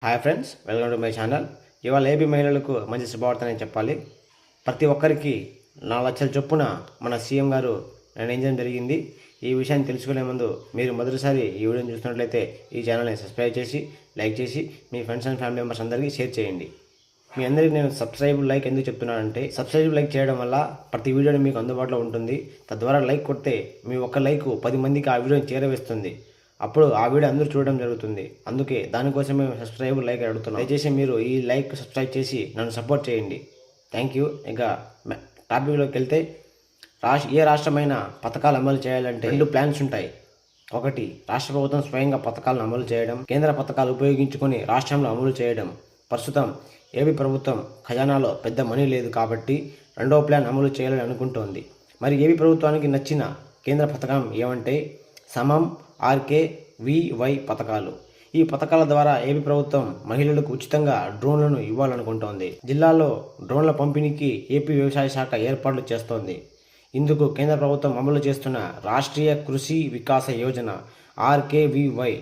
Hi friends, welcome to my channel. ఇవాళ AP మహిళలకు మంచి శుభవార్తనే చెప్పాలి. ప్రతి ఒక్కరికి 4 లక్షల చొప్పున మన సీఎం గారు నిర్ణయించడం జరిగింది. ఈ విషయాన్ని తెలుసుకునే ముందు మీరు మొదటిసారి ఈ వీడియోని చూస్తున్నట్లయితే ఈ ఛానల్ని సబ్స్క్రైబ్ చేసి లైక్ చేసి మీ ఫ్రెండ్స్ అండ్ ఫ్యామిలీ మెంబర్స్ అందరికీ షేర్ చేయండి. మీ అందరికీ నేను సబ్స్క్రైబ్ లైక్ ఎందుకు చెప్తున్నానంటే, సబ్స్క్రైబ్ లైక్ చేయడం వల్ల ప్రతి వీడియోని మీకు అందుబాటులో ఉంటుంది. తద్వారా లైక్ కొడితే మీ ఒక్క లైక్ 10 మందికి ఆ వీడియోని చేరవేస్తుంది. అప్పుడు ఆ వీడియో అందరూ చూడడం జరుగుతుంది. అందుకే దానికోసమే సబ్స్క్రైబ్ లైక్ అడుగుతున్నాను. దయచేసి మీరు ఈ లైక్ సబ్స్క్రైబ్ చేసి నన్ను సపోర్ట్ చేయండి. Thank you. ఇక టాపిక్లోకి వెళ్తే, ఏ రాష్ట్రమైన పథకాలు అమలు చేయాలంటే 2 ప్లాన్స్ ఉంటాయి. ఒకటి, రాష్ట్ర ప్రభుత్వం స్వయంగా పథకాలను అమలు చేయడం, కేంద్ర పథకాలు ఉపయోగించుకొని రాష్ట్రంలో అమలు చేయడం. ప్రస్తుతం ఏపీ ప్రభుత్వం ఖజానాలో పెద్ద మనీ లేదు కాబట్టి 2వ ప్లాన్ అమలు చేయాలని అనుకుంటోంది. మరి ఏపీ ప్రభుత్వానికి నచ్చిన కేంద్ర పథకం ఏమంటే సమం RKVY పథకాలు. ఈ పథకాల ద్వారా ఏపీ ప్రభుత్వం మహిళలకు ఉచితంగా డ్రోన్లను ఇవ్వాలనుకుంటోంది. జిల్లాలో డ్రోన్ల పంపిణీకి ఏపీ వ్యవసాయ శాఖ ఏర్పాట్లు చేస్తోంది. ఇందుకు కేంద్ర ప్రభుత్వం అమలు చేస్తున్న Rashtriya Krishi Vikas Yojana RKVY,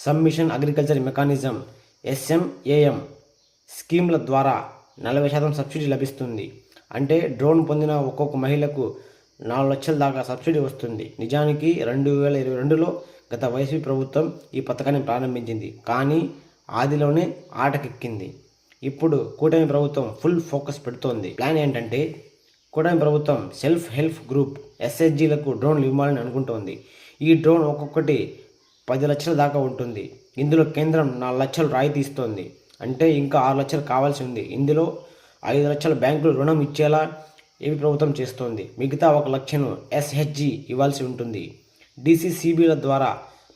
submission agriculture mechanism SMAM స్కీమ్ల ద్వారా 40% సబ్సిడీ లభిస్తుంది. అంటే డ్రోన్ పొందిన ఒక్కొక్క మహిళకు 4 లక్షల దాకా సబ్సిడీ వస్తుంది. నిజానికి 2022లో గత వైసీపీ ప్రభుత్వం ఈ పథకాన్ని ప్రారంభించింది. కానీ ఆదిలోనే ఆటకెక్కింది. ఇప్పుడు కూటమి ప్రభుత్వం ఫుల్ ఫోకస్ పెడుతోంది. ప్లాన్ ఏంటంటే, కూటమి ప్రభుత్వం సెల్ఫ్ హెల్ప్ గ్రూప్ SHGలకు డ్రోన్లు ఇవ్వాలని అనుకుంటోంది. ఈ డ్రోన్ ఒక్కొక్కటి 10 లక్షల దాకా ఉంటుంది. ఇందులో కేంద్రం 4 లక్షలు రాయితీ ఇస్తోంది. అంటే ఇంకా 6 లక్షలు కావాల్సి ఉంది. ఇందులో 5 లక్షల బ్యాంకులు రుణం ఇచ్చేలా ఏపీ ప్రభుత్వం చేస్తోంది. మిగతా 1 లక్షను SHG ఇవ్వాల్సి ఉంటుంది. DCCBల ద్వారా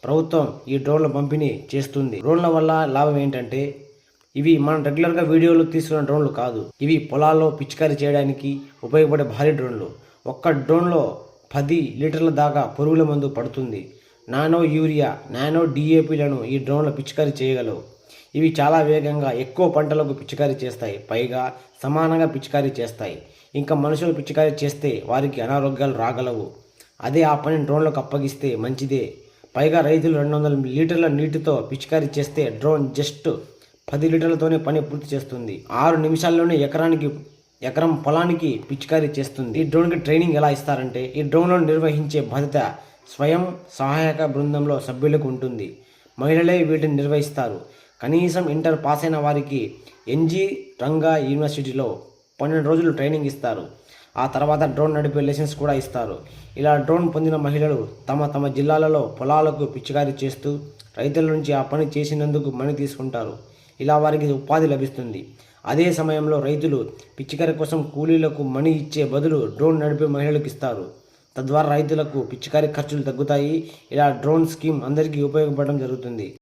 ప్రభుత్వం ఈ డ్రోన్ల పంపిణీ చేస్తుంది. డ్రోన్ల వల్ల లాభం ఏంటంటే, ఇవి మనం రెగ్యులర్గా వీడియోలు తీసుకున్న డ్రోన్లు కాదు. ఇవి పొలాల్లో పిచికారీ చేయడానికి ఉపయోగపడే భారీ డ్రోన్లు. ఒక్క డ్రోన్లో 10 లీటర్ల దాకా పురుగుల మందు పడుతుంది. నానో యూరియా, నానో DAPలను ఈ డ్రోన్ల పిచికారీ చేయగలవు. ఇవి చాలా వేగంగా ఎక్కువ పంటలకు పిచికారీ చేస్తాయి. పైగా సమానంగా పిచికారీ చేస్తాయి. ఇంకా మనుషులు పిచికారీ చేస్తే వారికి అనారోగ్యాలు రాగలవు. అదే ఆ పని డ్రోన్లకు అప్పగిస్తే మంచిదే. పైగా రైతులు 200 లీటర్ల నీటితో పిచికారీ చేస్తే డ్రోన్ జస్ట్ 10 లీటర్లతోనే పని పూర్తి చేస్తుంది. 6 నిమిషాల్లోనే ఎకరం పొలానికి పిచికారీ చేస్తుంది. ఈ డ్రోన్కి ట్రైనింగ్ ఎలా ఇస్తారంటే, ఈ డ్రోన్లను నిర్వహించే బాధ్యత స్వయం సహాయక బృందంలో సభ్యులకు ఉంటుంది. మహిళలే వీటిని నిర్వహిస్తారు. కనీసం ఇంటర్ పాస్ అయిన వారికి NG రంగా యూనివర్సిటీలో 12 రోజులు ట్రైనింగ్ ఇస్తారు. ఆ తర్వాత డ్రోన్ నడిపే లైసెన్స్ కూడా ఇస్తారు. ఇలా డ్రోన్ పొందిన మహిళలు తమ జిల్లాలలో పొలాలకు పిచికారీ చేస్తూ రైతుల నుంచి ఆ పని చేసినందుకు మనీ తీసుకుంటారు. ఇలా వారికి ఉపాధి లభిస్తుంది. అదే సమయంలో రైతులు పిచికారీ కోసం కూలీలకు మనీ ఇచ్చే బదులు డ్రోన్ నడిపే మహిళలకు ఇస్తారు. తద్వారా రైతులకు పిచికారీ ఖర్చులు తగ్గుతాయి. ఇలా డ్రోన్ స్కీమ్ అందరికీ ఉపయోగపడడం జరుగుతుంది.